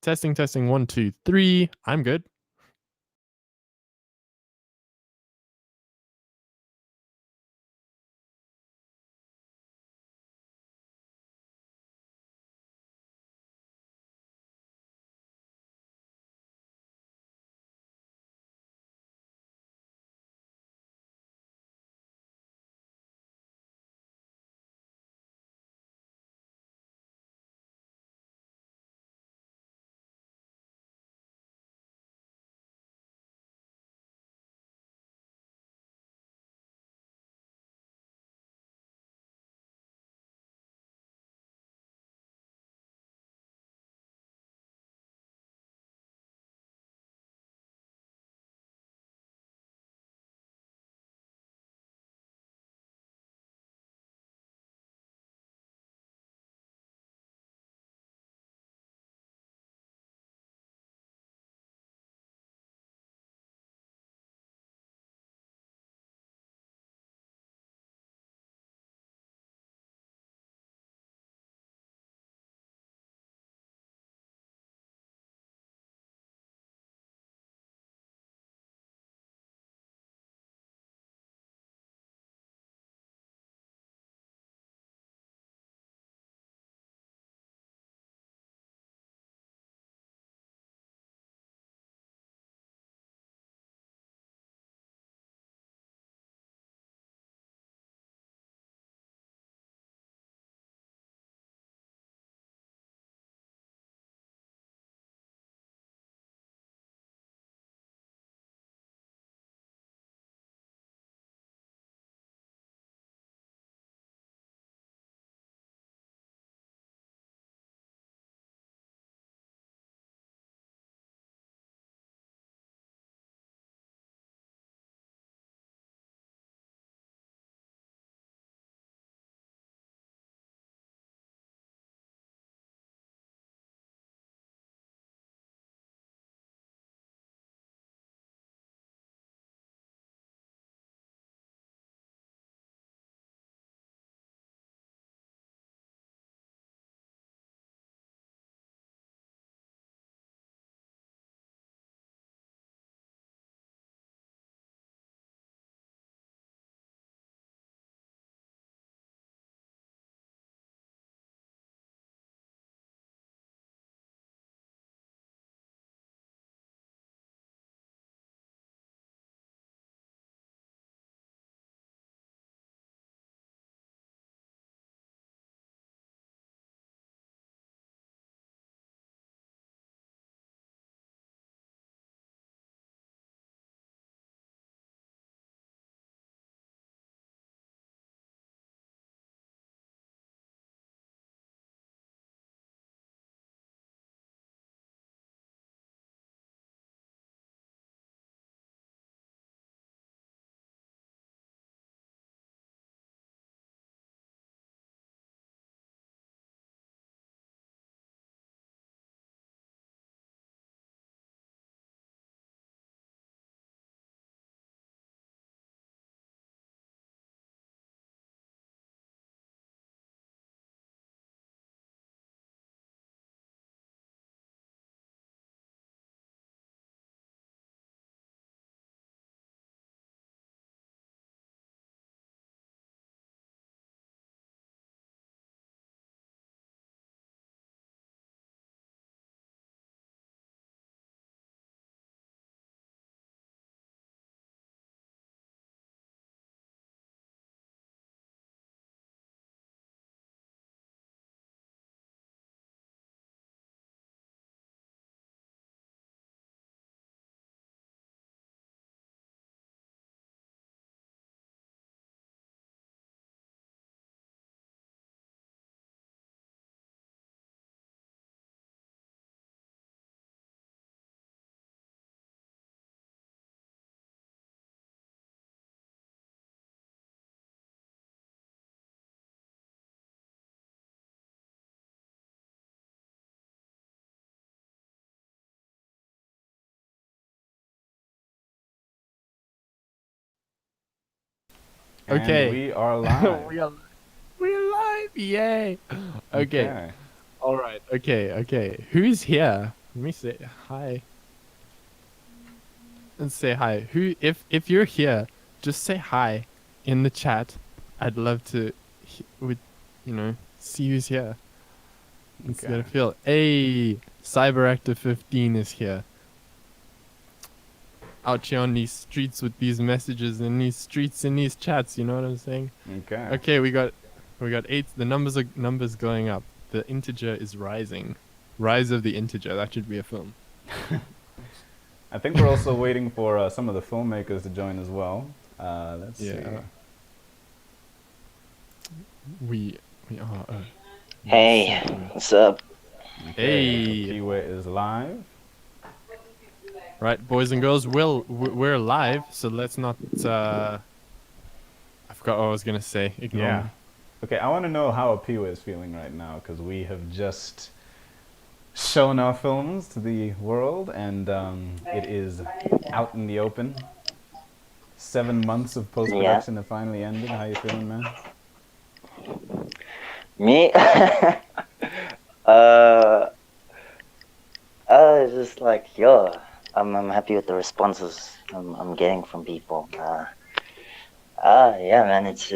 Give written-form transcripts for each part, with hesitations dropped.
Testing, testing. 1, 2, 3. I'm good. And Okay. we are live. we are we're live. Yay. Okay. Okay. All right. Okay. Okay. Who's here? Let me say hi. And say hi. Who, if you're here, just say hi in the chat. I'd love to, see who's here. Let's get a feel. Hey, Cyberactive15 is here. Out here on these streets with these messages in these streets in these chats. You know what I'm saying? Okay. Okay, we got 8. The numbers going up. The integer is rising. Rise of the integer. That should be a film. I think we're also waiting for some of the filmmakers to join as well. Let's see. We are. Hey, what's up? Hey. Kiwi is live. Right, boys and girls, we're live, so let's not. I forgot what I was gonna say. Ignore me. Okay, I want to know how Piwa is feeling right now because we have just shown our films to the world, and it is out in the open. 7 months of post-production have finally ended. How you feeling, man? Me? Just like, I'm happy with the responses I'm getting from people. Yeah, man, it's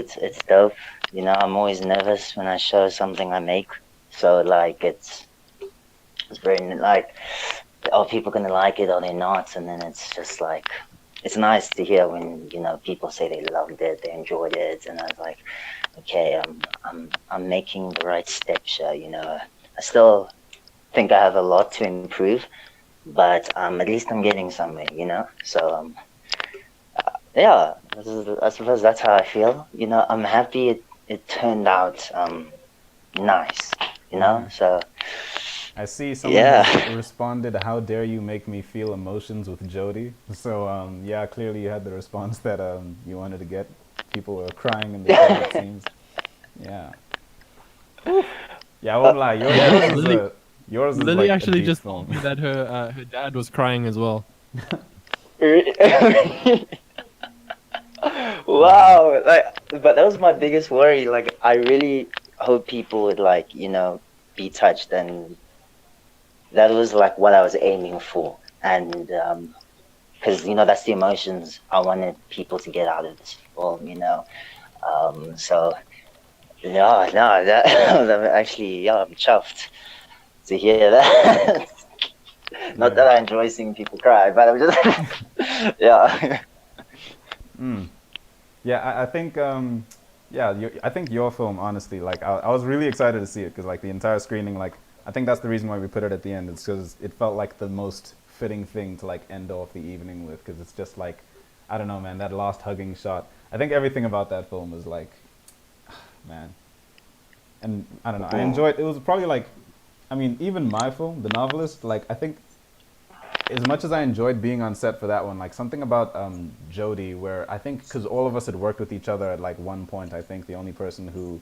dope. You know, I'm always nervous when I show something I make. So like, it's very like, are people gonna like it or they not? And then it's just like, it's nice to hear when people say they loved it, they enjoyed it, and I was like, okay, I'm making the right steps. I still think I have a lot to improve, but at least I'm getting somewhere. So yeah, I suppose that's how I feel. I'm happy it turned out nice. So. I see someone has responded, how dare you make me feel emotions with Jody. So, yeah, clearly you had the response that you wanted to get. People were crying in the chat, it seems. Yeah. Yeah, I won't lie. Yours is Lily like actually just told me that her dad was crying as well. Wow. But that was my biggest worry. Like, I really hope people would, be touched, and that was like what I was aiming for, and because that's the emotions I wanted people to get out of this film, so yeah, no, that actually, I'm chuffed to hear that. Not that I enjoy seeing people cry, but I'm just yeah. Yeah, I think I think your film, honestly, like I was really excited to see it because like the entire screening, like I think that's the reason why we put it at the end. It's because it felt like the most fitting thing to like end off the evening with, because it's just like, I don't know, man, that last hugging shot. I think everything about that film was like, man. And I don't know, I enjoyed, it was probably like, I mean, even my film, The Novelist, like I think as much as I enjoyed being on set for that one, like something about Jody, where I think, because all of us had worked with each other at like one point, I think the only person who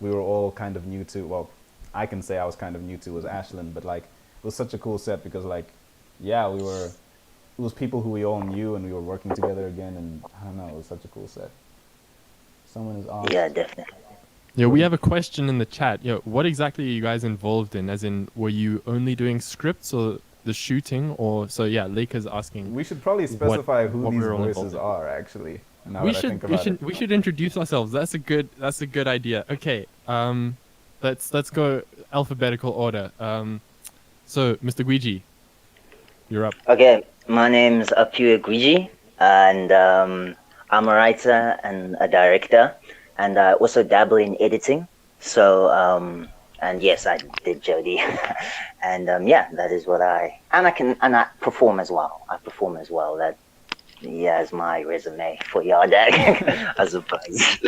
we were all kind of new to, well, I can say I was kind of new to, was Ashlyn, but like it was such a cool set because like, yeah, it was people who we all knew and we were working together again, and I don't know, it was such a cool set. Someone is off. Yeah, definitely. Yeah, we have a question in the chat. What exactly are you guys involved in? As in, were you only doing scripts or the shooting, or so? Yeah, Laker's asking. We should probably specify who these voices in. are. Actually, now we that should I think about it. we should introduce ourselves. That's a good idea. Okay, let's go alphabetical order. So Mr. Guiji, you're up. Okay, my name's Apu Guiji, and I'm a writer and a director, and I also dabble in editing. So and yes, I did Jody, and yeah, that is what I perform as well. That is my resume for Yardang, I suppose.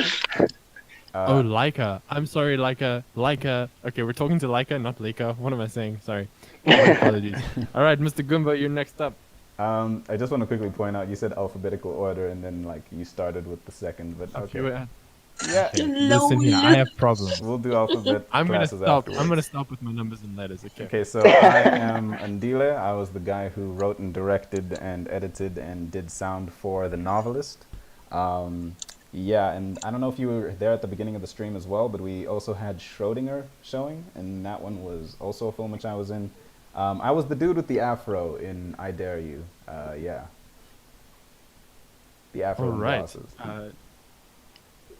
Oh, Leica. I'm sorry, Leica. Okay, we're talking to Leica, not Leica. What am I saying? Sorry. My apologies. All right, Mr. Goomba, you're next up. I just want to quickly point out, you said alphabetical order, and then like you started with the second, but okay. Yeah. Listen here, I have problems. We'll do alphabet. I'm gonna stop. Afterwards. I'm gonna stop with my numbers and letters. Okay. Okay, so I am Andile. I was the guy who wrote and directed and edited and did sound for The Novelist. Yeah, and I don't know if you were there at the beginning of the stream as well, but we also had Schrodinger showing, and that one was also a film which I was in. I was the dude with the afro in I Dare You. Yeah, the afro All and right. glasses.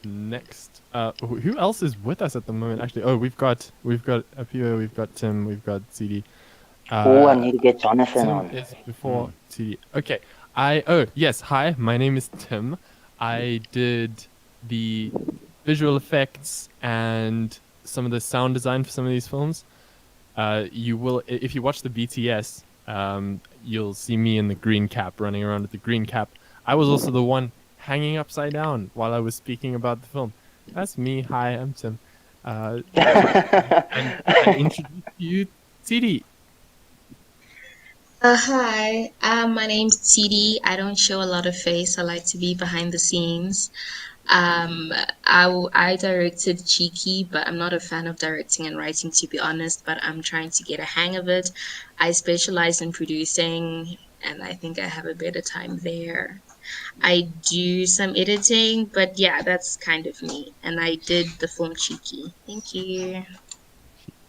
Next, who else is with us at the moment? Actually, oh, we've got Apio, we've got Tim, we've got CD. Oh, I need to get Jonathan Tim on. is before CD. Okay. Yes, hi, my name is Tim. I did the visual effects and some of the sound design for some of these films. You will, if you watch the BTS, you'll see me in the green cap, running around with the green cap. I was also the one hanging upside down while I was speaking about the film. That's me. Hi, I'm Tim. And I introduce you, CD. Hi, my name's TD. I don't show a lot of face. I like to be behind the scenes. I directed Cheeky, but I'm not a fan of directing and writing, to be honest, but I'm trying to get a hang of it. I specialize in producing, and I think I have a better time there. I do some editing, but yeah, that's kind of me. And I did the film Cheeky. Thank you.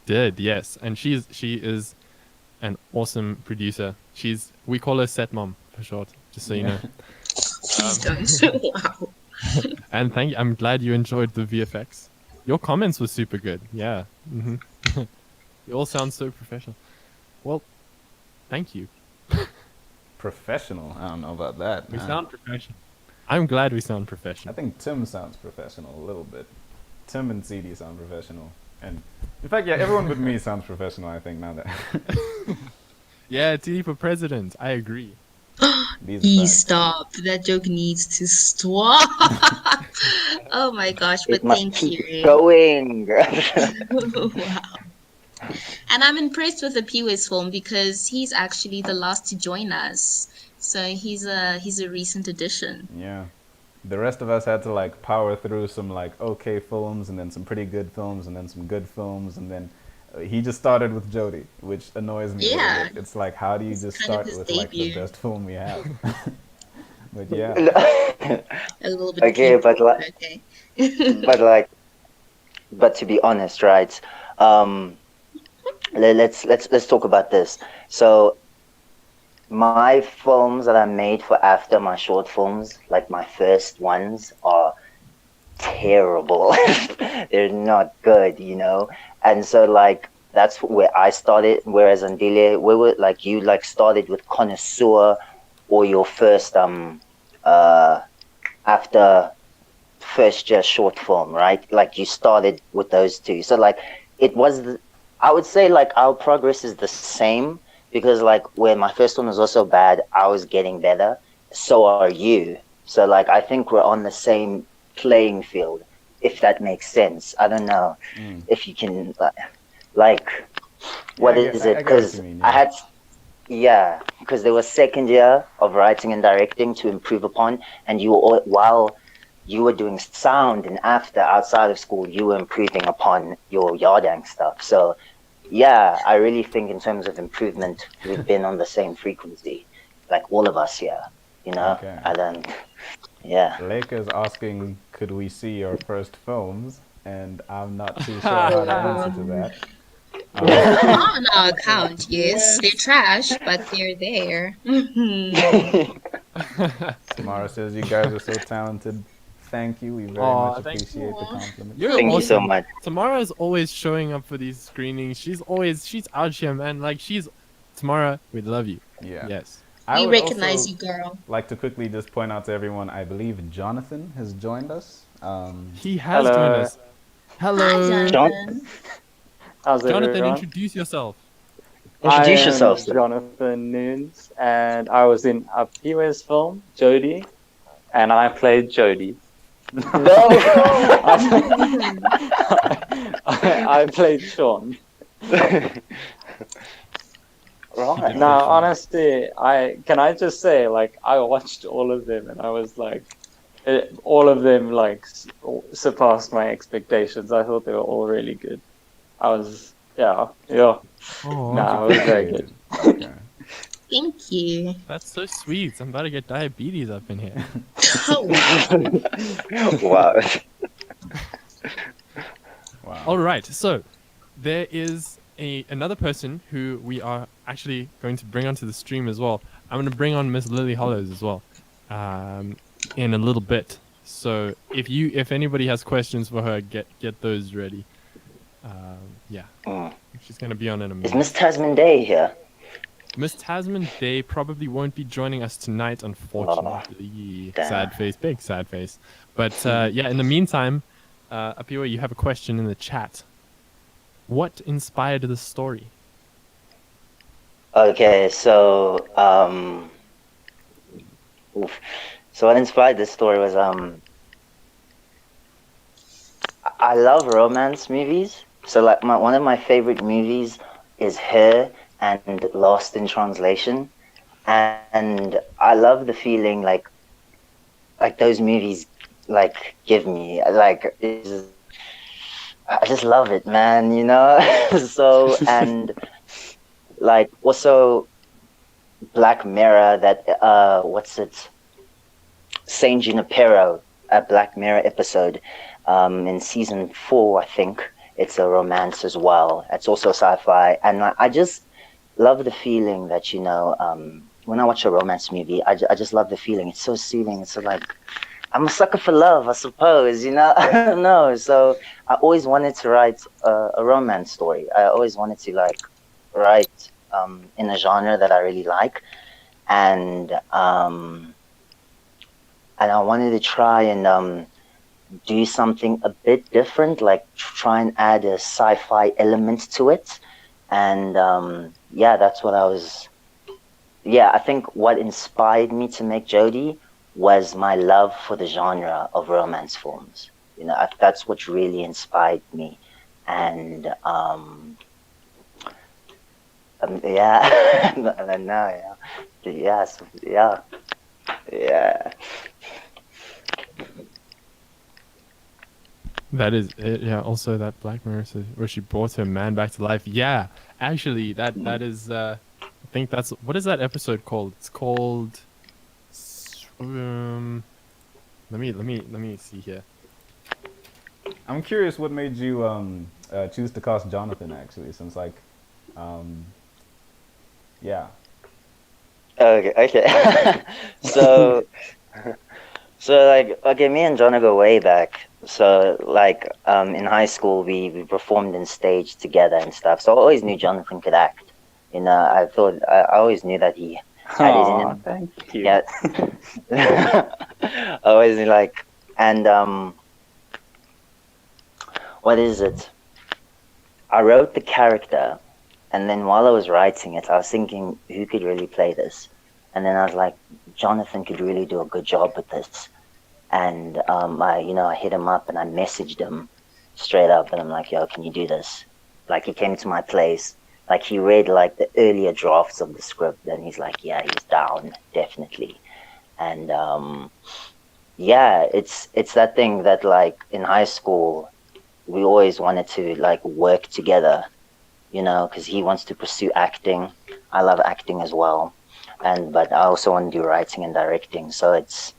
Did yes, and she is an awesome producer. We call her set mom for short, just so you know. Please don't. Wow. And I'm glad you enjoyed the VFX. Your comments were super good. Yeah. You all sound so professional. Well, thank you. Professional. I don't know about that. We sound professional. I'm glad we sound I professional. think Tim sounds professional a little bit. Tim and CD sound professional, and in fact, yeah, everyone but me sounds professional. I think now that Yeah, TD for president. I agree. these are Please facts. stop. That joke needs to stop. Oh my gosh, It but must thank keep you. going. Wow. And I'm impressed with the Pee-wee's film because he's actually the last to join us. So he's a recent addition. Yeah, the rest of us had to like power through some like okay films, and then some pretty good films, and then some good films, and then he just started with Jody, which annoys me a Yeah. little bit. It's like, how do you It's just kind of start his with like the debut. best film we have? But yeah, A little bit Okay, deep, but like, okay. but like, but to be honest, right? Um, let's talk about this. So my films that I made for after my short films, like my first ones, are terrible. They're not good, you know. And so like that's where I started. Whereas Andile, where were like you like started with Connoisseur or your first uh after first year short film, right? Like you started with those two. So like it was I would say like our progress is the same because like when my first one was also bad, I was getting better. So are you. So like I think we're on the same playing field, if that makes sense. I don't know if you can like what yeah, is I it? get what you Because mean. I had yeah, because there was second year of writing and directing to improve upon, and you were while you were doing sound and after outside of school, you were improving upon your Yardang stuff. So yeah, I really think in terms of improvement, we've been on the same frequency, like all of us here. You know, Okay. I don't. Yeah. Laker's asking, could we see your first films? And I'm not too sure how to answer to that. On our account, yes. They're trash, but they're there. Tamara says, you guys are so talented. Thank you. We very Aw, much thank appreciate the you. compliment. You're Thank you so awesome. much. Tamara is always showing up for these screenings. She's out here, man. Like Tamara, we love you. Yeah. Yes. I We would recognize also you, girl. like to quickly just point out to everyone, I believe Jonathan has joined us. He has Hello. joined us. Hi, Hello. Jonathan. How's Jonathan, everyone? introduce yourself. Introduce I yourself, am sir. Jonathan Nunes, and I was in a Pee-wee's film, Jody, and I played Jody. I played Sean. Right. Now, honestly, can I just say, like, I watched all of them, and I was like, all of them like surpassed my expectations. I thought they were all really good. I was, yeah. Oh, No, it was very good. Okay. Thank you. that's so sweet. I'm about to get diabetes up in here. Oh, Wow. Wow. All right. So there is another person who we are actually going to bring onto the stream as well. I'm going to bring on Miss Lily Hollows as well, in a little bit. So if anybody has questions for her, get those ready. Yeah, she's going to be on in a Is minute. Miss Tasman Day here? Miss Tasman Day probably won't be joining us tonight, unfortunately. damn. Sad face, big sad face. But yeah, in the meantime, Apiwa, you have a question in the chat. What inspired the story? Okay, so so what inspired this story was I love romance movies. So like one of my favorite movies is Her and Lost in Translation, and I love the feeling like those movies like give me like I just love it, man. You know. So and like also Black Mirror, that what's it? Saint Junipero, a Black Mirror episode in season 4, I think. It's a romance as well. It's also sci-fi, and I just love the feeling that when I watch a romance movie, I just love the feeling. It's so soothing. It's so like I'm a sucker for love, I suppose. I don't know. So I always wanted to write a romance story. I always wanted to like write in a genre that I really like, and I wanted to try and do something a bit different, like try and add a sci-fi element to it. And yeah, that's what I was. Yeah, I think what inspired me to make Jodie was my love for the genre of romance films. That's what really inspired me, and yeah, no, yeah, yeah. That is it, yeah. Also, that Black Mirror where she brought her man back to life. Yeah, actually, that is. I think that's what is that episode called? It's called. Let me see here. I'm curious what made you choose to cast Jonathan, actually, since like, yeah. Okay. So like, okay, me and Jonah go way back. So like in high school we performed in stage together and stuff. So I always knew Jonathan could act. I always knew that he had it in him. Thank you. Yeah. I always knew, like, and what is it? I wrote the character, and then while I was writing it, I was thinking, who could really play this? And then I was like, Jonathan could really do a good job with this. And I hit him up and I messaged him straight up, and I'm like, yo, can you do this? Like, he came to my place, like he read like the earlier drafts of the script, and he's like, yeah, he's down, definitely. And yeah, it's that thing that like in high school we always wanted to like work together, because he wants to pursue acting. I love acting as well, but I also want to do writing and directing. So it's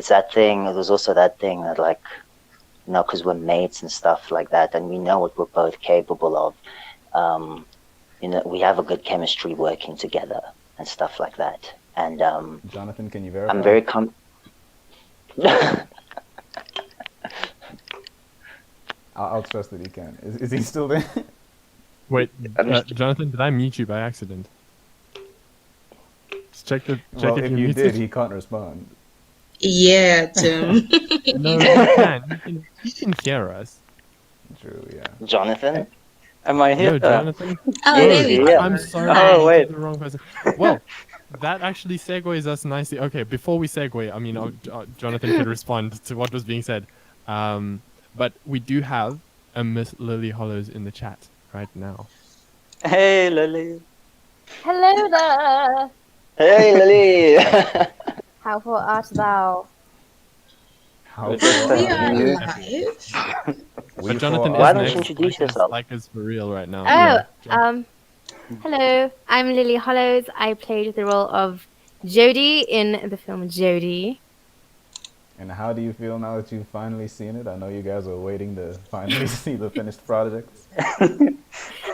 that thing. It was also that thing that like, because we're mates and stuff like that, and we know what we're both capable of. We have a good chemistry working together and stuff like that. And Jonathan, can you verify? I'm very I'll trust that he can. Is he still there? Wait, Jonathan, did I mute you by accident? Just check if Well, if you're you muted. did, he can't respond. Yeah, Tim. No, you can. You can hear us. True, yeah. Jonathan. Am I here? No, Jonathan. Oh, Yeah, there we yeah. go. I'm sorry. Oh, I wait. did the wrong person. Well, that actually segues us nicely. Okay, before we segue, I mean, Jonathan could respond to what was being said. But we do have a Miss Lily Hollows in the chat right now. Hey, Lily. Hello there. Hey, Lily. How far art thou? How We far We are are you? live. But Jonathan Why is don't next. you introduce Like us- yourself? Like us for real right now. Oh, Yeah. hello. I'm Lily Hollows. I played the role of Jodie in the film Jodie. And how do you feel now that you've finally seen it? I know you guys are waiting to finally see the finished project.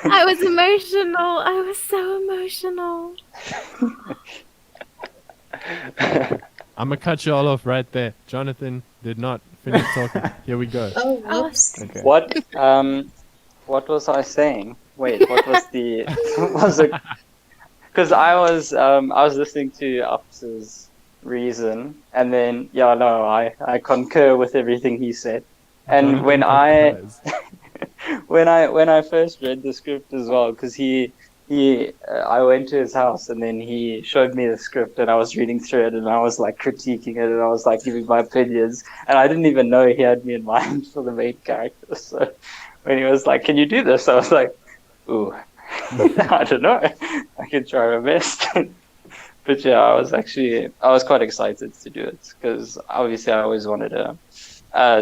I was emotional. I was so emotional. I'm gonna cut you all off right there. Jonathan did not finish talking. Here we go. Oh, Oh, whoops. Okay. What was I saying? Wait, what was the was it? Because I was listening to Ups's reason, and then yeah, no, I concur with everything he said. And Jonathan concurs. when I first read the script as well, because I went to his house and then he showed me the script and I was reading through it and I was like critiquing it and I was like giving my opinions and I didn't even know he had me in mind for the main character. So when he was like, "Can you do this?" I was like, "Ooh, I don't know. I can try my best." But yeah, I was quite excited to do it because obviously I always wanted to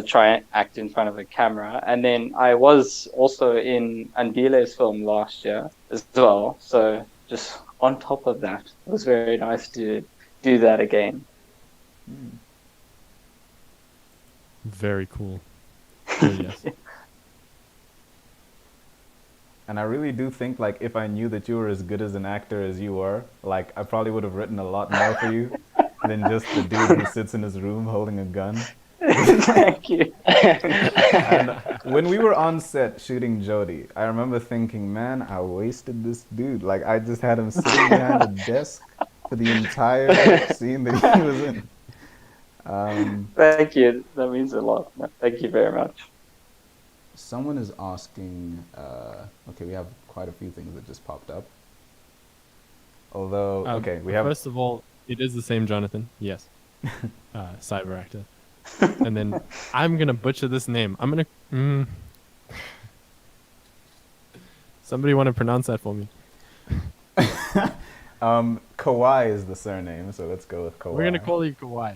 try and act in front of a camera. And then I was also in Andile's film last year as well. So just on top of that, it was very nice to do that again. Very cool. So yes. And I really do think, like, if I knew that you were as good as an actor as you are, like, I probably would have written a lot more for you than just the dude who sits in his room holding a gun. Thank you. And when we were on set shooting Jody, I remember thinking, man, I wasted this dude. Like, I just had him sitting behind a desk for the entire scene that he was in. Thank you. That means a lot. Thank you very much. Someone is asking, okay, we have quite a few things that just popped up. Although, okay, we have... First of all, it is the same Jonathan. Yes. Cyber actor. And then I'm gonna butcher this name. I'm gonna. Somebody want to pronounce that for me? Kawhi is the surname, so let's go with Kawhi. We're gonna call you Kawhi.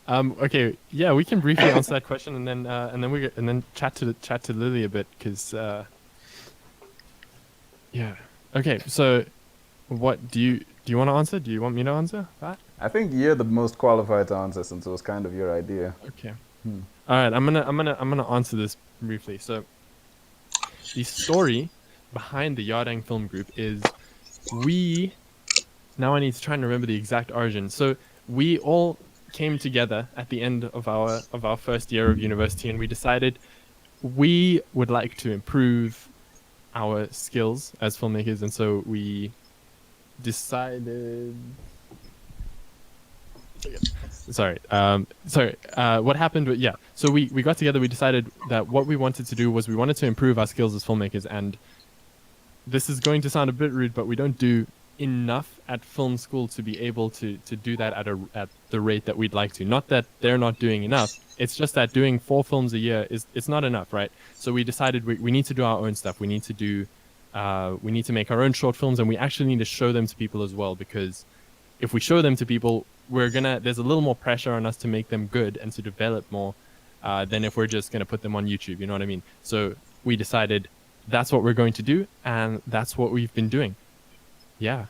Okay, yeah, we can briefly answer that question and then chat to Lily a bit because yeah. Okay, so what do you want to answer? Do you want me to answer that? I think you're the most qualified to answer since it was kind of your idea. Okay. All right, I'm gonna answer this briefly. So the story behind the Yardang Film Group is now I need to try and remember the exact origin. So we all came together at the end of our first year of university and we decided we would like to improve our skills as filmmakers, and so we decided what happened with, so we got together, we decided that what we wanted to do was we wanted to improve our skills as filmmakers, and this is going to sound a bit rude, but we don't do enough at film school to be able to do that at the rate that we'd like to. Not that they're not doing enough, it's just that doing 4 films a year it's not enough, right? So we decided we need to do our own stuff. We need to make our own short films, and we actually need to show them to people as well, because if we show them to people, there's a little more pressure on us to make them good and to develop more than if we're just gonna put them on YouTube, you know what I mean? So we decided that's what we're going to do, and that's what we've been doing. Yeah,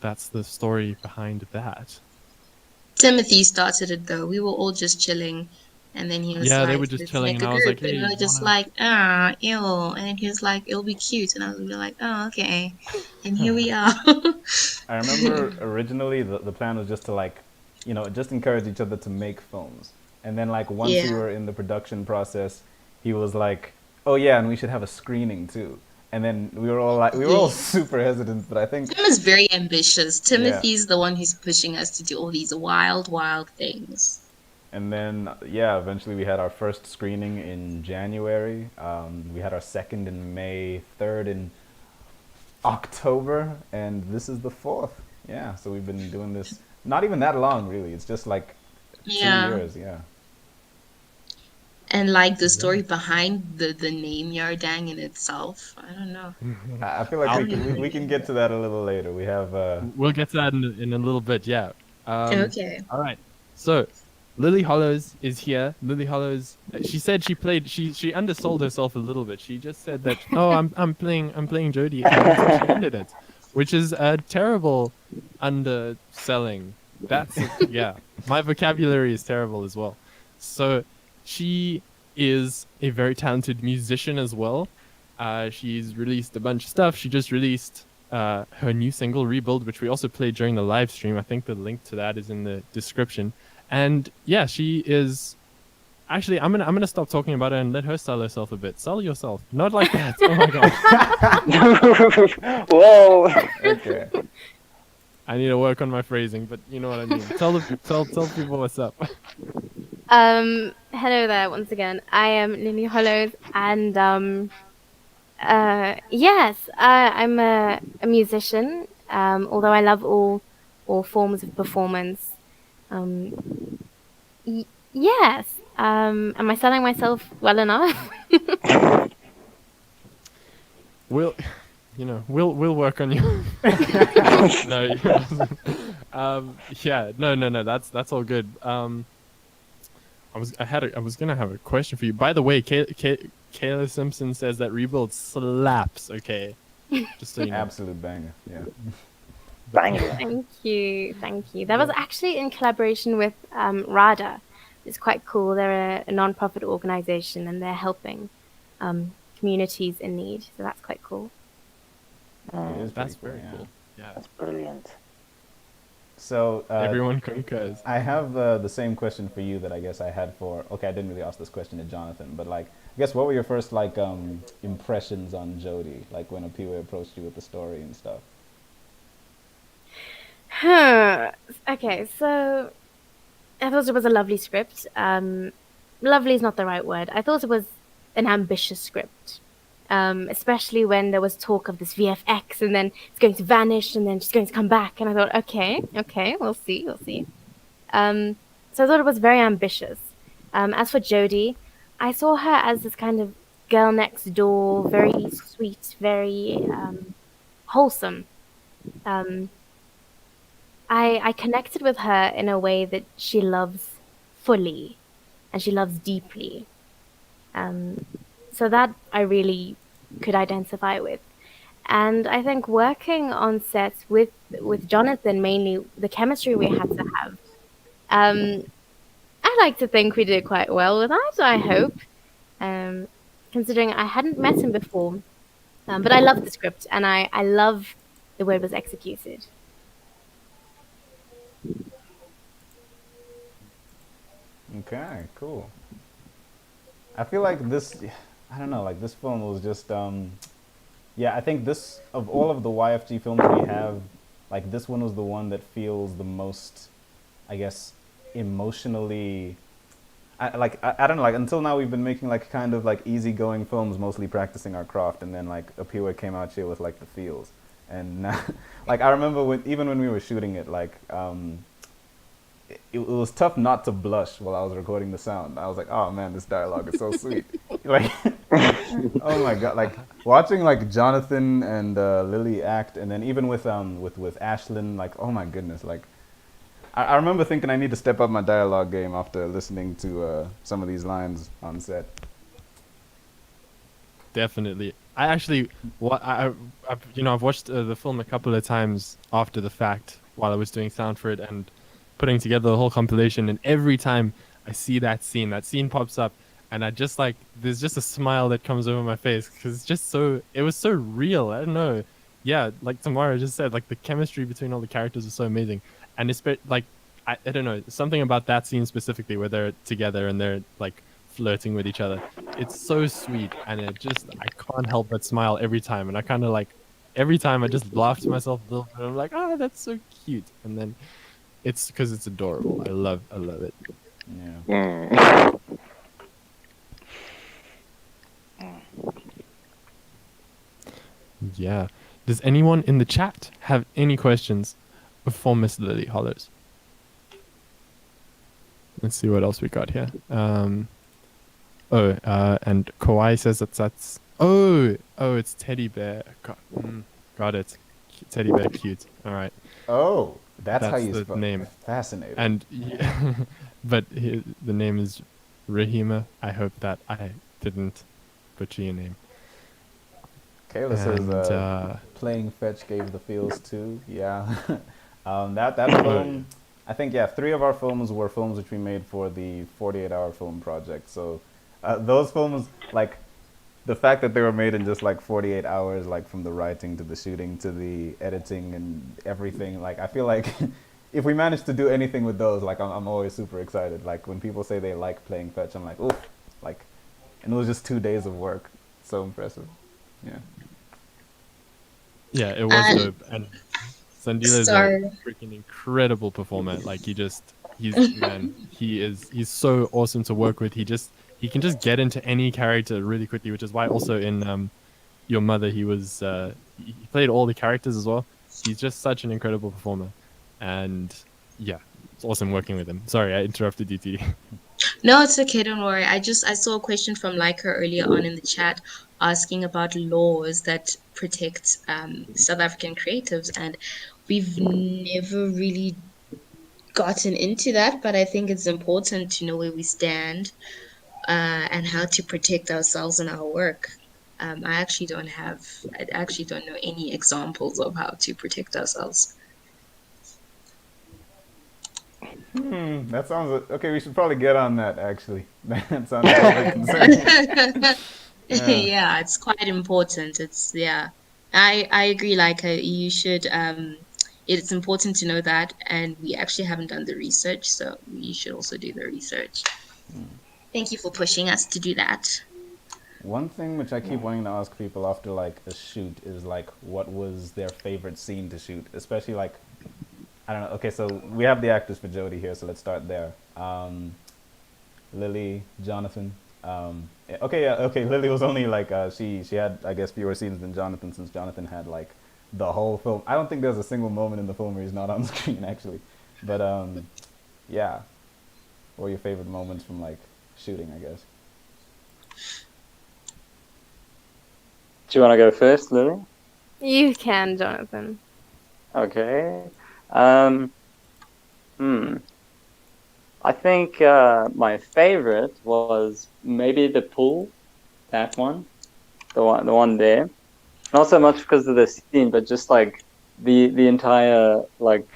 that's the story behind that. Timothy started it though. We were all just chilling, and then he was like, they were just "Let's chilling," make and a I was group." like, "Hey, and we were just like, ew. And then he was like, "It'll be cute," and I was like, "Oh, okay." And here we are. I remember originally the plan was just to, like, just encourage each other to make films. And then, like, once we were in the production process, he was like, "Oh yeah, and we should have a screening too." And then we were all super hesitant, but I think Tim is very ambitious. Timothy's the one who's pushing us to do all these wild, wild things. And then, eventually we had our first screening in January. We had our second in May, third in October, and this is the 4th. Yeah, so we've been doing this not even that long, really. It's just like 2 years, And like the story behind the name Yardang in itself, I don't know. I feel like we can get to that a little later. We have we'll get to that in a little bit, yeah. Okay. All right. So Lily Hollows is here. Lily Hollows, she said she undersold herself a little bit. She just said that, "Oh, I'm playing Jodie," and she ended it, which is a terrible underselling. That's my vocabulary is terrible as well. So she is a very talented musician as well. She's released a bunch of stuff. She just released her new single Rebuild, which we also played during the live stream. I think the link to that is in the description. And yeah, she is actually I'm gonna stop talking about her and let her sell herself a bit. Sell yourself. Not like that. Oh my gosh. Whoa. Okay. I need to work on my phrasing, but you know what I mean. Tell people what's up. Hello there once again. I am Lily Hollows, and yes, I'm a musician. Although I love all forms of performance. Yes. Am I selling myself well enough? We'll we'll work on you. No. Yeah. No. That's all good. I was gonna have a question for you. By the way, Kayla Simpson says that Rebuild slaps. Okay, just so you know. Absolute banger. Yeah. Banger. Thank you. That was actually in collaboration with RADA. It's quite cool. They're a non-profit organization, and they're helping communities in need. So that's quite cool. It is That's pretty very cool, cool. Yeah. That's brilliant. So Everyone concurs. I have the same question for you that I guess I had for. Okay, I didn't really ask this question to Jonathan, but like, I guess what were your first like impressions on Jodie? Like when Apiwe approached you with the story and stuff. Okay, so I thought it was a lovely script. Lovely is not the right word. I thought it was an ambitious script. Especially when there was talk of this VFX and then it's going to vanish and then she's going to come back. And I thought, okay, we'll see. So I thought it was very ambitious. As for Jodie, I saw her as this kind of girl next door, very sweet, very wholesome. I connected with her in a way that she loves fully and she loves deeply. So that I really could identify with. And I think working on sets with Jonathan, mainly the chemistry we had to have, I like to think we did quite well with that, I hope. Considering I hadn't met him before. But I love the script and I love the way it was executed. Okay, cool. I feel like this, I don't know, like this film was just, yeah, I think this, of all of the YFG films we have, like this one was the one that feels the most, I guess, emotionally, I don't know, like until now we've been making like kind of like easygoing films, mostly practicing our craft, and then like Apiwe came out here with like the feels. And now, like I remember even when we were shooting it, like, it was tough not to blush while I was recording the sound. I was like, oh man, this dialogue is so sweet. Like, oh my god, like watching like Jonathan and Lily act, and then even with Ashlyn, like, oh my goodness, like I remember thinking I need to step up my dialogue game after listening to some of these lines on set. Definitely. I actually, I've watched the film a couple of times after the fact while I was doing sound for it and putting together the whole compilation. And every time I see that scene pops up, and I just like, there's just a smile that comes over my face because it's just it was so real. I don't know. Yeah, like Tamara just said, like the chemistry between all the characters is so amazing. And it's like, I don't know, something about that scene specifically where they're together and they're like flirting with each other. It's so sweet, and I can't help but smile every time. And I kind of like, every time I just laugh to myself a little bit. I'm like, oh, that's so cute. And then it's because it's adorable. I love it. Yeah. Yeah. Does anyone in the chat have any questions for Miss Lily Hollows? Let's see what else we got here. And Kawhi says that's it's Teddy Bear. Got it. Teddy Bear cute. All right. Oh, that's how you the spell name. Fascinating. And but the name is Rahima. I hope that I didn't butcher your name. Kayla says playing fetch gave the feels too. Yeah. That film, I think, yeah, 3 of our films were films which we made for the 48-hour film project. So those films, like, the fact that they were made in just like 48 hours, like from the writing to the shooting to the editing and everything, like I feel like if we manage to do anything with those, like I'm always super excited. Like when people say they like playing fetch, I'm like, oof, like, and it was just 2 days of work. So impressive. Yeah. Yeah, it was And dope. And Sandila is a sorry. freaking incredible performer. Like he's so awesome to work with. He can just get into any character really quickly, which is why also in Your Mother he played all the characters as well. He's just such an incredible performer. And yeah, it's awesome working with him. Sorry, I interrupted you, T. No, it's okay, don't worry. I saw a question from Leica earlier on in the chat asking about laws that protect South African creatives, and we've never really gotten into that, but I think it's important to know where we stand and how to protect ourselves and our work. I actually don't know any examples of how to protect ourselves. That sounds okay. We should probably get on that. Actually, that sounds a little bit concerning. Yeah. Yeah, it's quite important. I agree. Like you should. It's important to know that, and we actually haven't done the research, so we should also do the research. Thank you for pushing us to do that. One thing which I keep wanting to ask people after like a shoot is like, what was their favorite scene to shoot? Especially like, I don't know. Okay, so we have the actors for Jodie here, so let's start there. Lily, Jonathan. Okay, yeah, okay. Lily was only like she had, I guess, fewer scenes than Jonathan, since Jonathan had like the whole film. I don't think there's a single moment in the film where he's not on screen actually. But yeah. What were your favorite moments from like shooting, I guess? Do you want to go first, Lily? You can, Jonathan. Okay. I think my favorite was maybe the pool, that one, the one there. Not so much because of the scene, but just like the entire like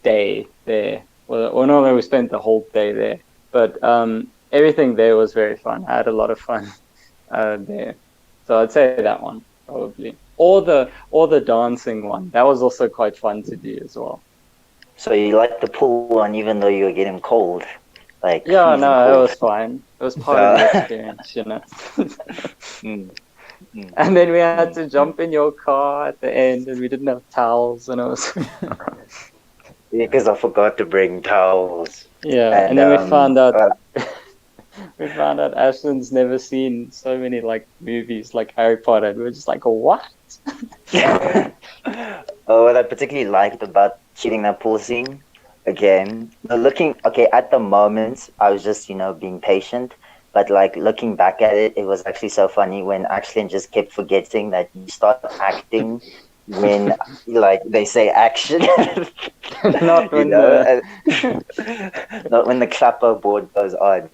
day there. Well, no, we spent the whole day there, but everything there was very fun. I had a lot of fun there, so I'd say that one probably, or the dancing one. That was also quite fun to do as well. So you like the pool one, even though you were getting cold, like Yeah, freezing no, it cold. was fine. It was part of the experience, you know. And then we had to jump in your car at the end, and we didn't have towels, and it was Because I forgot to bring towels. yeah. And then we found out Ashton's never seen so many like movies like Harry Potter. And we were just like, what? Oh, what I particularly liked about shooting that pool scene, again, at the moment, I was just, being patient. But like looking back at it, it was actually so funny when Axelin just kept forgetting that you start acting when like they say action. Not when not when the clapper board goes on.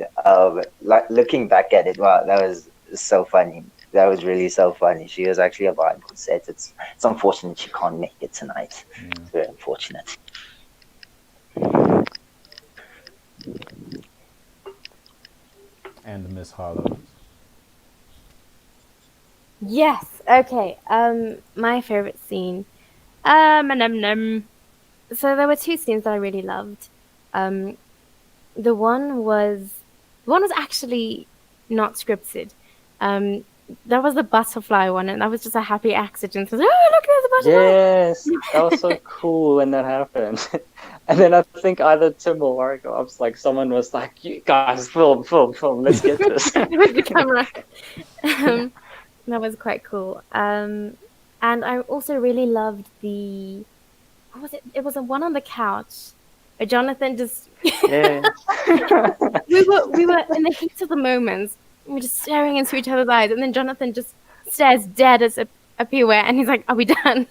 Like looking back at it, wow, that was so funny. That was really so funny. She was actually a vibe on set. It's unfortunate she can't make it tonight. It's very unfortunate. And Miss Harlow. Yes. Okay. My favorite scene. So there were two scenes that I really loved. The one was actually not scripted. That was the butterfly one, and that was just a happy accident. Oh, look, there's a butterfly! Yes, that was so cool when that happened. And then I think either Tim or Warwick, I was like, someone was like, "You guys, film, let's get this." With the camera. That was quite cool. And I also really loved what was it? It was a one on the couch. Where Jonathan just Yeah. we were in the heat of the moments. We were just staring into each other's eyes, and then Jonathan just stares dead as up here, and he's like, "Are we done?"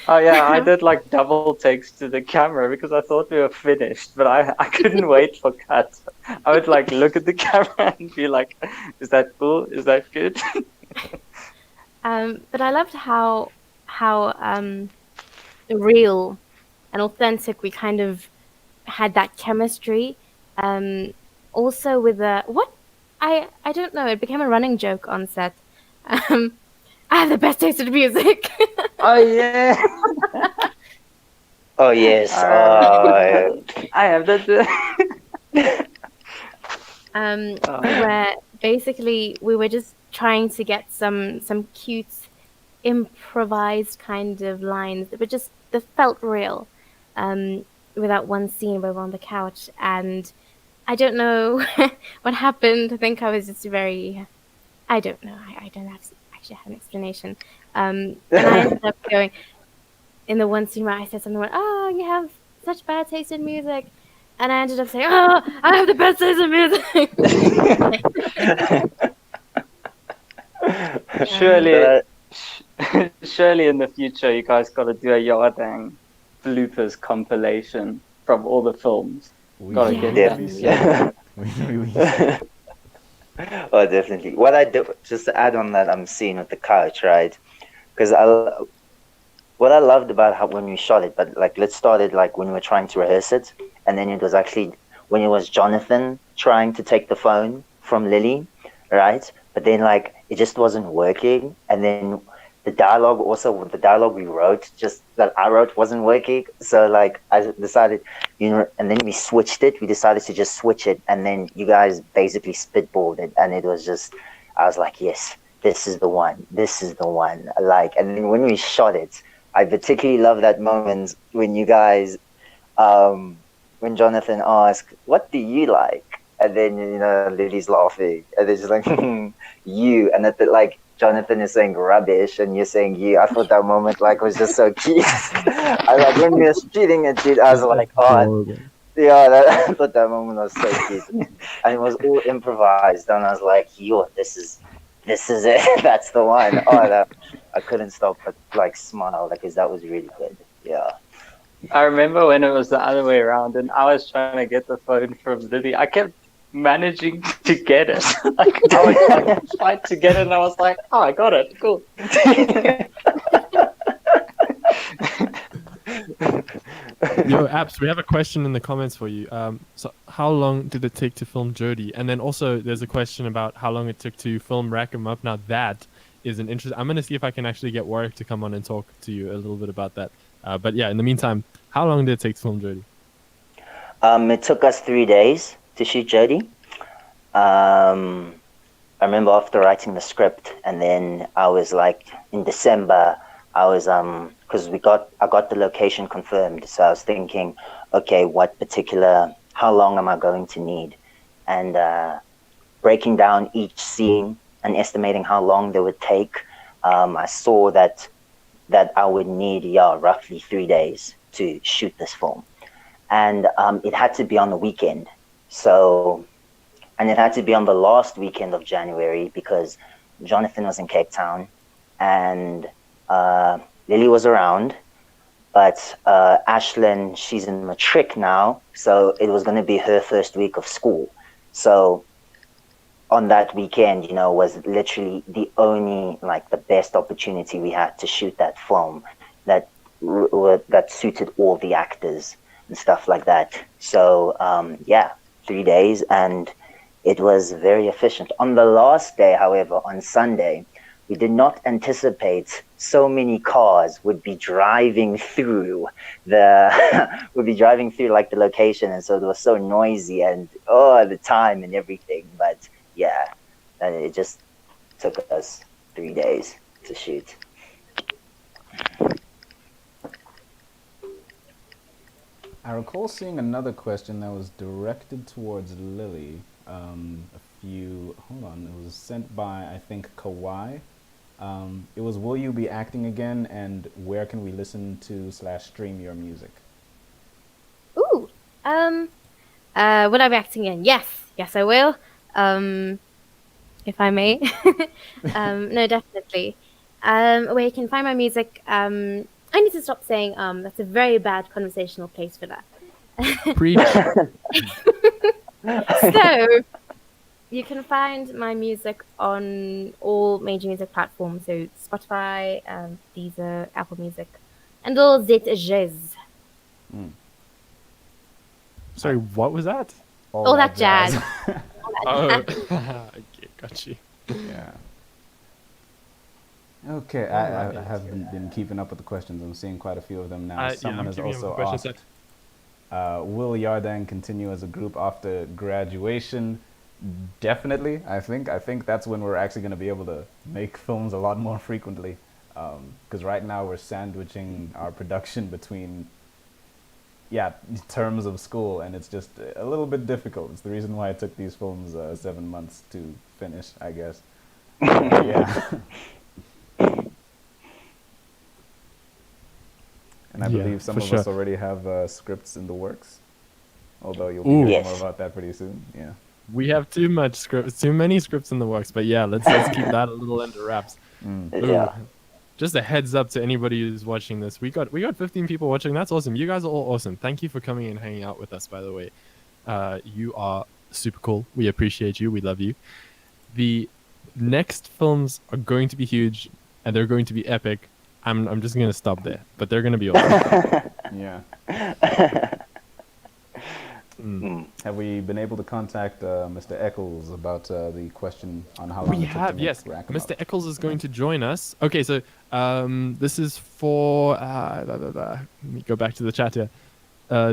Oh yeah, I did like double takes to the camera because I thought we were finished, but I couldn't wait for cut. I would like look at the camera and be like, "Is that cool? Is that good?" But I loved how real and authentic we kind of had that chemistry. Also with what I don't know, it became a running joke on set. I have the best taste in music. Oh yeah. Oh yes. I remember that. I have that. Where basically we were just trying to get some cute improvised kind of lines that were just that felt real. Without one scene where we're on the couch and I don't know what happened. I think I was just very I don't know. I don't have actually have an explanation. And I ended up going in the one scene where I said something like, "Oh, you have such bad taste in music," and I ended up saying, "Oh, I have the best taste in music." Surely, But surely in the future, you guys got to do a Yardang bloopers compilation from all the films. We Gotta should get yeah, that. release yeah. We release it. Oh, definitely. What I do, just to add on that, I'm seeing with the couch, right? Because what I loved about how when we shot it, but like let's start it like when we were trying to rehearse it, and then it was actually when it was Jonathan trying to take the phone from Lily, right? But then like it just wasn't working, and then the dialogue we wrote, just that I wrote, wasn't working. So like I decided, and then we switched it. We decided to just switch it, and then you guys basically spitballed it, and it was just, I was like, yes, this is the one. This is the one. Like, and then when we shot it, I particularly love that moment when you guys, when Jonathan asked, "What do you like?" And then Lily's laughing, and then she's like, "You," and like Jonathan is saying rubbish, and you're saying you. I thought that moment like was just so cute. I like when we were shooting it, dude. I was That's like, "Oh, adorable. yeah." I thought that moment was so cute, and it was all improvised. And I was like, "Yo, this is it. That's the one." Oh, that I couldn't stop but like smile because that was really good. Yeah. I remember when it was the other way around, and I was trying to get the phone from Lily. I kept managing to get it. Like I would like fight to get it, and I was like, "Oh, I got it. Cool." Yo, Apps, we have a question in the comments for you. So how long did it take to film Jodie? And then also there's a question about how long it took to film Rack 'em Up. Now that is an interest. I'm gonna see if I can actually get Warwick to come on and talk to you a little bit about that. But yeah, in the meantime, how long did it take to film Jodie? It took us 3 days to shoot Jodie. I remember after writing the script, and then I was like in December, I was because I got the location confirmed, so I was thinking, okay, how long am I going to need, and breaking down each scene and estimating how long they would take. I saw that I would need roughly 3 days to shoot this film, and it had to be on the weekend, so. And it had to be on the last weekend of January because Jonathan was in Cape Town and Lily was around. But Ashlyn, she's in matric now, so it was going to be her first week of school. So on that weekend, was literally the only, like, the best opportunity we had to shoot that film that suited all the actors and stuff like that. So, 3 days, and it was very efficient. On the last day, however, on Sunday, we did not anticipate so many cars would be driving through like the location, and so it was so noisy and the time and everything. But yeah, it just took us 3 days to shoot. I recall seeing another question that was directed towards Lily. Hold on, it was sent by, I think, Kawhi. It was, will you be acting again, and where can we listen to / stream your music? Ooh. Will I be acting in? Yes, I will. If I may. No, definitely. Where you can find my music. I need to stop saying that's a very bad conversational place for that. Preach. So you can find my music on all major music platforms, so Spotify, Deezer, Apple Music, and all that jazz. Sorry, what was that? All that jazz. Oh, okay, got you. Yeah. Okay, Alright. I have been keeping up with the questions. I'm seeing quite a few of them now. Yeah, Someone I'm has keeping up with the also questions. asked, will Yardang continue as a group after graduation? Definitely. I think that's when we're actually going to be able to make films a lot more frequently. Because right now we're sandwiching our production between, yeah, terms of school, and it's just a little bit difficult. It's the reason why it took these films 7 months to finish, I guess. Yeah. And I Yeah, believe some for of sure. us already have scripts in the works, although you'll be Ooh, hearing more Yes. about that pretty soon. Yeah. we have too many scripts in the works, but yeah, let's keep that a little under wraps. Ooh, Yeah. just a heads up to anybody who's watching this. We got 15 people watching. That's awesome. You guys are all awesome. Thank you for coming and hanging out with us. By the way, you are super cool. We appreciate you. We love you. The next films are going to be huge, and they're going to be epic. I'm just gonna stop there, but they're gonna be awesome. Yeah. Mm. Have we been able to contact Mr. Eccles about the question on how long We it took to have, make yes. Rack 'em Mr. Up? Eccles is going to join us. Okay, so this is for. Let me go back to the chat here.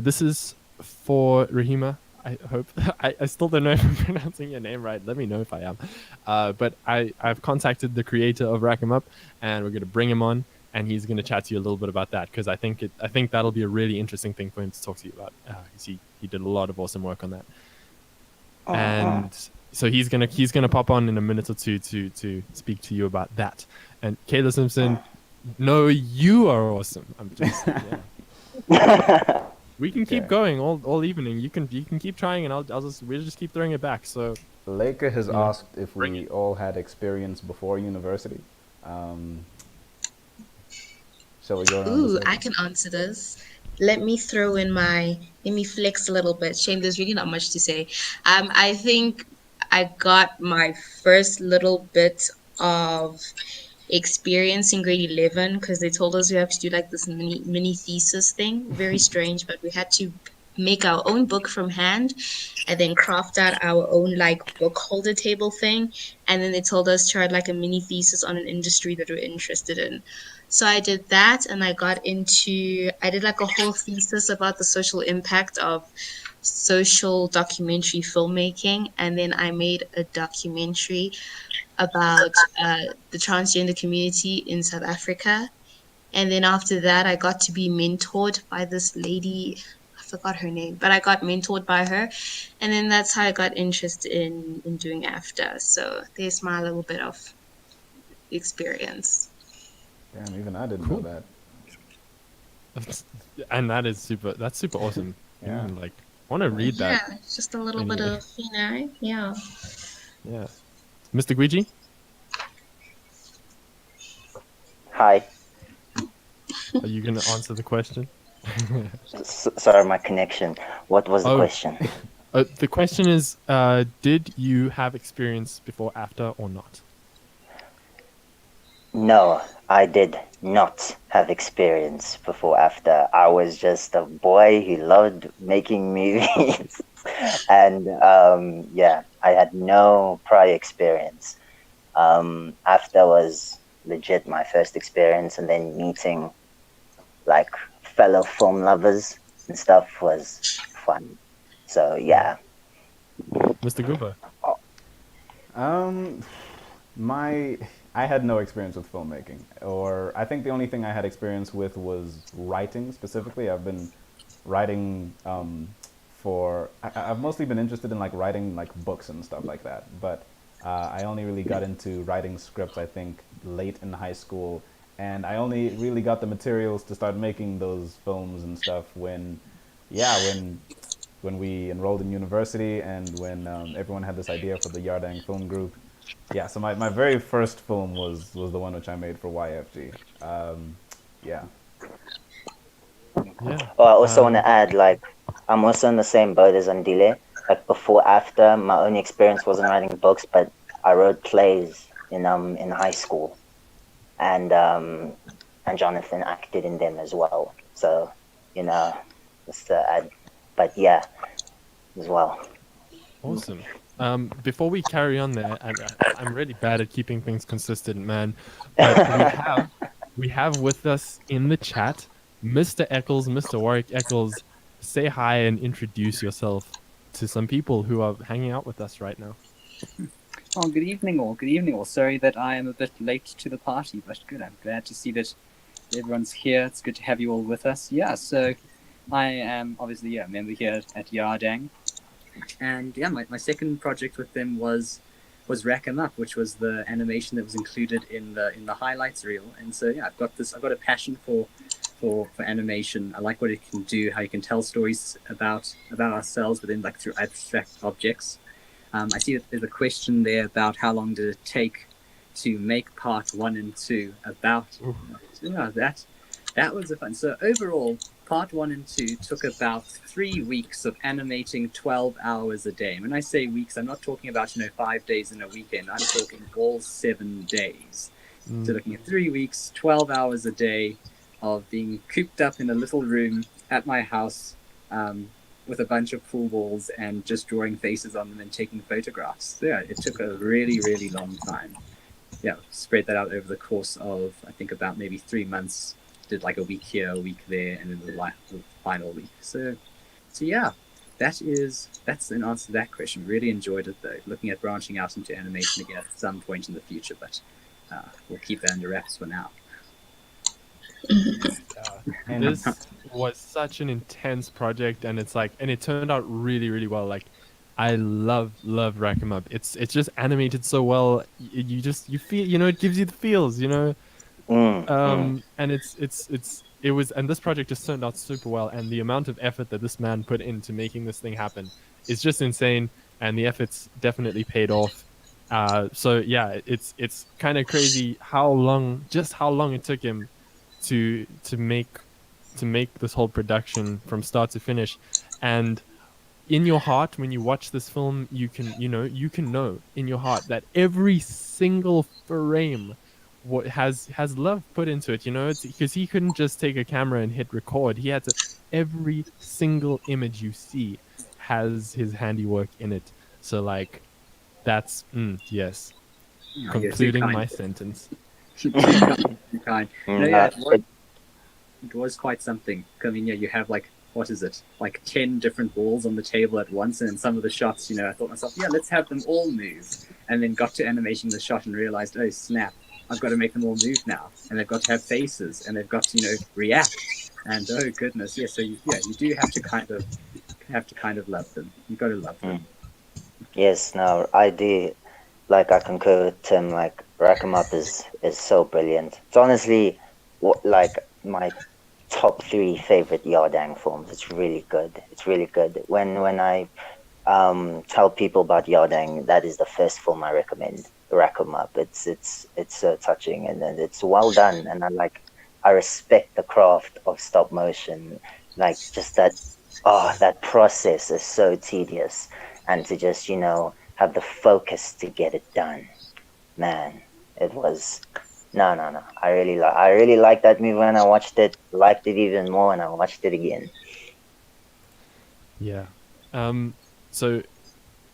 This is for Rahima. I hope. I still don't know if I'm pronouncing your name right. Let me know if I am. But I've contacted the creator of Rack 'em Up, and we're going to bring him on, and he's going to chat to you a little bit about that, because I think that'll be a really interesting thing for him to talk to you about. 'Cause he did a lot of awesome work on that. And so he's gonna pop on in a minute or two to speak to you about that. And Kayla Simpson, no, you are awesome. I'm just yeah. We can keep Okay. going all evening. You can keep trying, and we'll just keep throwing it back. So Leica has Yeah. asked if Bring we all had experience before university. Shall we go around the Ooh, I circle? can answer this. Let me flex a little bit. Shame, there's really not much to say. I think I got my first little bit of experience in grade 11 because they told us we have to do like this mini thesis thing. Very strange, but we had to make our own book from hand and then craft out our own like book holder table thing. And then they told us to write like a mini thesis on an industry that we're interested in. So I did that, and I did like a whole thesis about the social impact of social documentary filmmaking. And then I made a documentary about the transgender community in South Africa. And then after that, I got to be mentored by this lady. I forgot her name, but I got mentored by her. And then that's how I got interested in doing AFTA. So there's my little bit of experience. Damn, even I didn't know cool. that. And that's super awesome. Yeah. Like, I want to read that. Yeah, it's just a little bit Anyway. of, yeah. Yeah. Mr. Guiji? Hi. Are you going to answer the question? Sorry, my connection. What was the Oh. question? The question is, did you have experience before AFTA or not? No, I did not have experience before after. I was just a boy who loved making movies. And yeah, I had no prior experience. After was legit my first experience, and then meeting like fellow film lovers and stuff was fun. So yeah. Mr. Gooper? Um, I had no experience with filmmaking, or I think the only thing I had experience with was writing specifically. I've been writing I've mostly been interested in like writing like books and stuff like that, but I only really got into writing scripts I think late in high school, and I only really got the materials to start making those films and stuff when we enrolled in university, and when everyone had this idea for the Yardang film group. Yeah, so my very first film was the one which I made for YFG. Yeah. Yeah. Well, I also want to add, like, I'm also in the same boat as Andile. Like before, after my only experience wasn't writing books, but I wrote plays in high school, and Jonathan acted in them as well. So, just to add, but yeah, as well. Awesome. Before we carry on there, and I'm really bad at keeping things consistent, man. But we have with us in the chat, Mr. Eccles, Mr. Warwick Eccles. Say hi and introduce yourself to some people who are hanging out with us right now. Oh, good evening all. Good evening all. Sorry that I am a bit late to the party, but good. I'm glad to see that everyone's here. It's good to have you all with us. Yeah, so I am obviously a member here at Yardang. And yeah, my second project with them was Rack 'em Up, which was the animation that was included in the highlights reel. And so yeah, I've got a passion for animation. I like what it can do, how you can tell stories about ourselves within like through abstract objects. I see that there's a question there about how long did it take to make part 1 and 2. About that was a fun. So overall, part 1 and 2 took about 3 weeks of animating 12 hours a day. And when I say weeks, I'm not talking about 5 days in a weekend. I'm talking all 7 days. So looking at 3 weeks, 12 hours a day of being cooped up in a little room at my house with a bunch of pool balls and just drawing faces on them and taking photographs. So yeah, it took a really, really long time. Yeah, spread that out over the course of, I think, about maybe 3 months. Did like a week here, a week there, and then the final week. So yeah, that's an answer to that question. Really enjoyed it though. Looking at branching out into animation again at some point in the future, but we'll keep that under wraps for now. This was such an intense project, and it turned out really, really well. Like, I love Rack 'em Up. It's just animated so well. You feel, it gives you the feels, and and this project just turned out super well, and the amount of effort that this man put into making this thing happen is just insane, and the effort's definitely paid off. So yeah, it's kind of crazy how long it took him to make this whole production from start to finish. And in your heart, when you watch this film, you can know in your heart that every single frame what has love put into it. It's because he couldn't just take a camera and hit record. He had to, every single image you see has his handiwork in it. So like, that's yes, concluding my sentence. Too kind. No, yeah, it was quite something. I mean, yeah, you have like, what is it? Like 10 different balls on the table at once, and in some of the shots, I thought to myself, yeah, let's have them all move. And then got to animating the shot and realized, oh snap, I've got to make them all move now, and they've got to have faces, and they've got to react. And oh goodness, yeah. So you do have to kind of love them. You've got to love them. Yes, no, I do. Like, I concur with Tim. Like, Rack 'em Up is so brilliant. It's honestly like my top 3 favorite Yardang films. It's really good. It's really good. When I tell people about Yardang, that is the first film I recommend. Rack 'em Up. It's so touching, and it's well done. And I respect the craft of stop motion. Like, just that process is so tedious, and to just have the focus to get it done, man. It was no. I really liked that movie when I watched it. Liked it even more when I watched it again. Yeah. So,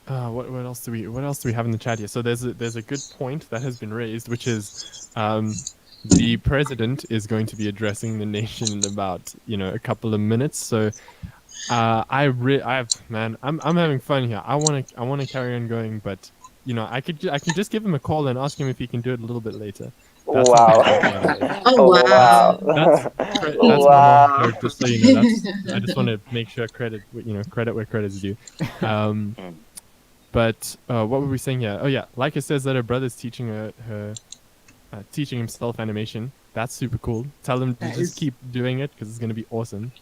what else do we have in the chat here? So there's a good point that has been raised, which is, the president is going to be addressing the nation in about a couple of minutes. So, I'm having fun here. I want to carry on going, but I could just give him a call and ask him if he can do it a little bit later. That's Wow. Oh wow. That's my whole joke, just so you know. I just want to make sure credit where credit is due. But what were we saying here? Oh yeah, Leica says that her brother's teaching teaching himself animation. That's super cool. Tell him to just keep doing it because it's going to be awesome.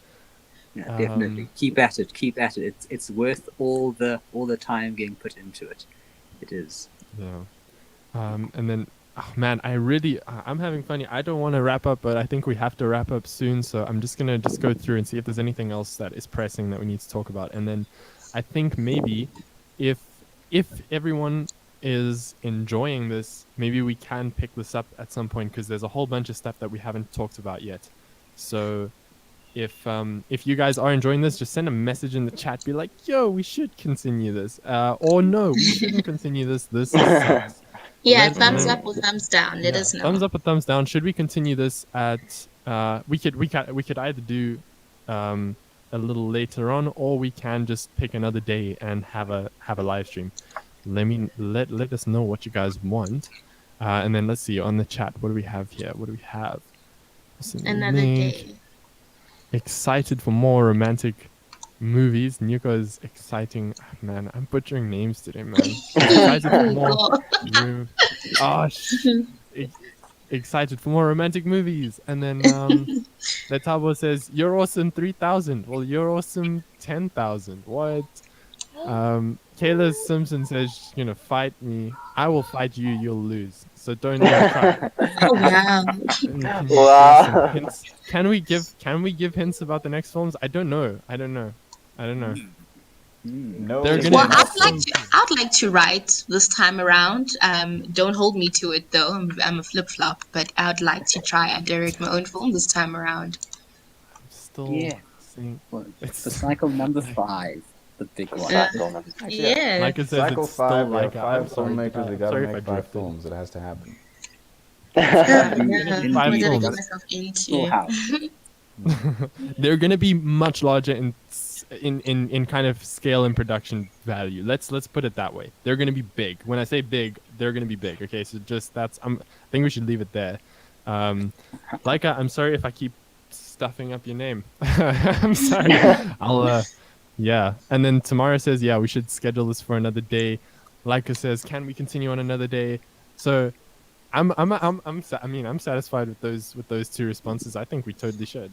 Yeah, definitely. Keep at it. It's worth all the time being put into it. It is. Yeah. And then, man, I'm having fun here. I don't want to wrap up, but I think we have to wrap up soon. So I'm just gonna go through and see if there's anything else that is pressing that we need to talk about. And then, I think maybe if everyone is enjoying this, maybe we can pick this up at some point because there's a whole bunch of stuff that we haven't talked about yet. So if you guys are enjoying this, just send a message in the chat. Be like, yo, we should continue this, or no, we shouldn't continue this. This sucks. Yeah, Let thumbs me up or thumbs down. Let yeah, us know. thumbs up or thumbs down. Should we continue this at we could either do a little later on, or we can just pick another day and have a live stream. Let us know what you guys want, and then let's see on the chat. What do we have here? What do we have? What's in the Another link? day. Excited for more romantic movies. Nuka is exciting. Man, I'm butchering names today, man. Excited for more. Oh, excited for more romantic movies. And then Letabo says, "You're awesome 3,000." Well, you're awesome 10,000. What? Kayla Simpson says she's gonna fight me. I will fight you. You'll lose. So don't even try. Oh wow. Can you give Wow. some hints? Can we give hints about the next films? I don't know. No. They're gonna Well, be I'd like to write this time around. Don't hold me to it though. I'm a flip flop, but I'd like to try and direct my own film this time around. still Yeah. seeing. Well, It's the cycle number 5, the big one. Yeah. Like it says, Cycle it's still 5, like five I'm sorry, filmmakers, they gotta sorry if I make 5 drifted. films. It has to happen. Yeah. Indeed. What did I get films. myself Full into? house. They're gonna be much larger in kind of scale and production value. Let's put it that way. They're gonna be big. When I say big, they're gonna be big. Okay, so just I think we should leave it there. Laika, I'm sorry if I keep stuffing up your name. I'm sorry. I'll yeah. And then Tamara says, yeah, we should schedule this for another day. Laika says, can we continue on another day? So I'm satisfied with those two responses. I think we totally should.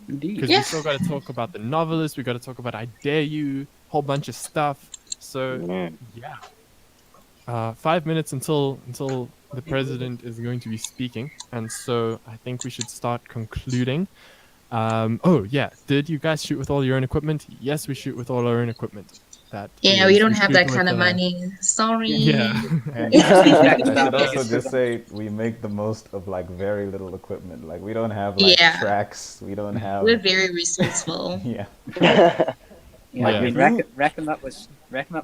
Indeed. Because Yeah. we still got to talk about the novelist. We got to talk about I Dare You, whole bunch of stuff. So yeah, 5 minutes until the president is going to be speaking, and so I think we should start concluding. Oh yeah, did you guys shoot with all your own equipment? Yes, we shoot with all our own equipment. Yeah, we don't shoot have that with, kind of money. Sorry. Yeah. And That's I about should also biggest just say we make the most of like very little equipment. Like we don't have like Yeah. tracks. We don't have. We're very resourceful. Yeah. Yeah, Yeah. I mean, Who- Rack 'em Up was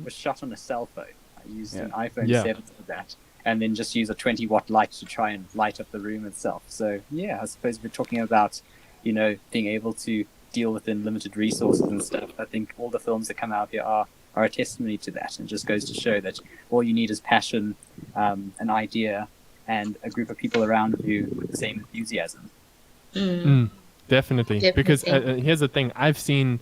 shot on a cell phone. I used an iPhone Yeah. 7 for that, and then just use a 20-watt light to try and light up the room itself. So yeah, I suppose we're talking about, being able to deal within limited resources and stuff. I think all the films that come out here are a testimony to that, and just goes to show that all you need is passion, an idea, and a group of people around you with the same enthusiasm. Definitely. Because Definitely. here's the thing: I've seen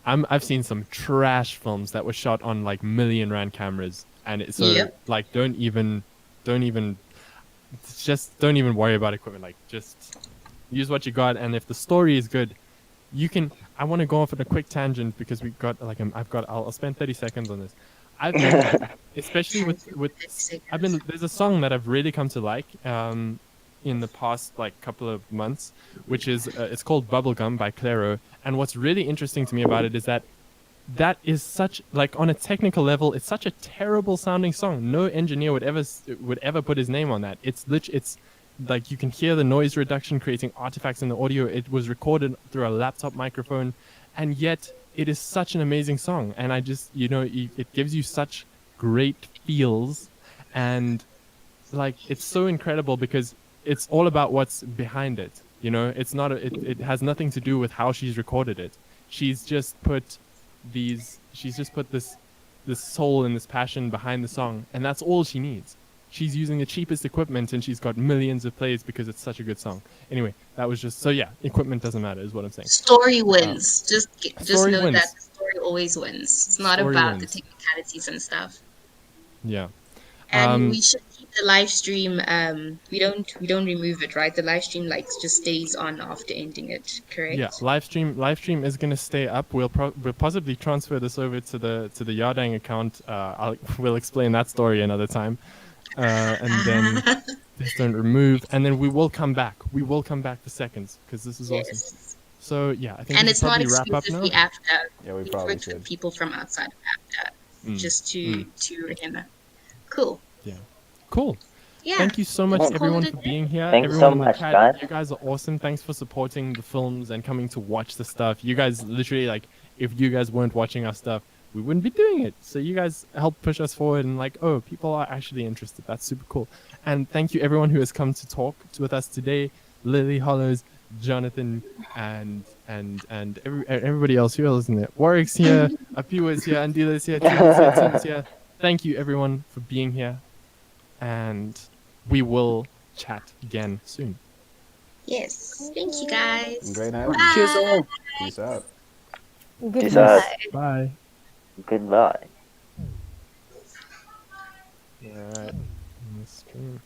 some trash films that were shot on like million-rand cameras, and so Yep. like don't even worry about equipment. Like just use what you got, and if the story is good, you can. I want to go off on a quick tangent because we've got like I'll spend 30 seconds on this. I've been, especially with there's a song that I've really come to like in the past like couple of months, which is it's called Bubblegum by Clairo. And what's really interesting to me about it is that is such like on a technical level, it's such a terrible sounding song. No engineer would ever put his name on that. It's like you can hear the noise reduction creating artifacts in the audio. It was recorded through a laptop microphone, and yet it is such an amazing song. And I just it gives you such great feels, and like it's so incredible because it's all about what's behind it. It's not it has nothing to do with how she's recorded it. She's just put this soul and this passion behind the song, and that's all she needs. She's using the cheapest equipment, and she's got millions of plays because it's such a good song. Anyway, that was just so yeah. Equipment doesn't matter, is what I'm saying. Story wins. Just story know wins. that the story always wins. It's not Story about wins. the technicalities and stuff. Yeah. And we should keep the live stream. We don't remove it, right? The live stream just stays on after ending it. Correct? Yeah, live stream is gonna stay up. We'll possibly transfer this over to the Yardang account. We'll explain that story another time, and then just don't remove. And then we will come back. We will come back to seconds because this is awesome. Yes. So yeah, I think And we it's should not probably wrap up exclusively now. after. Yeah, we We've probably worked with should. people from outside of after, just to again. Cool. Yeah, cool. Yeah. Thank you so much, Thank everyone, you. for being here. Thank you Everyone so in the much, chat, guys. you guys are awesome. Thanks for supporting the films and coming to watch the stuff. You guys literally, like, if you guys weren't watching our stuff, we wouldn't be doing it. So you guys help push us forward and like, oh, people are actually interested. That's super cool. And thank you everyone who has come to talk with us today. Lily Hollows, Jonathan, and everybody else. Who else in there? Warwick's here, Apiwa's here, Andila's here, Tina's here, Tim's here. Thank you everyone for being here. And we will chat again soon. Yes. Thank you guys. Great having you. Cheers Bye. all. Peace out. Peace out. Goodbye. Bye. Goodbye. All right. Stream.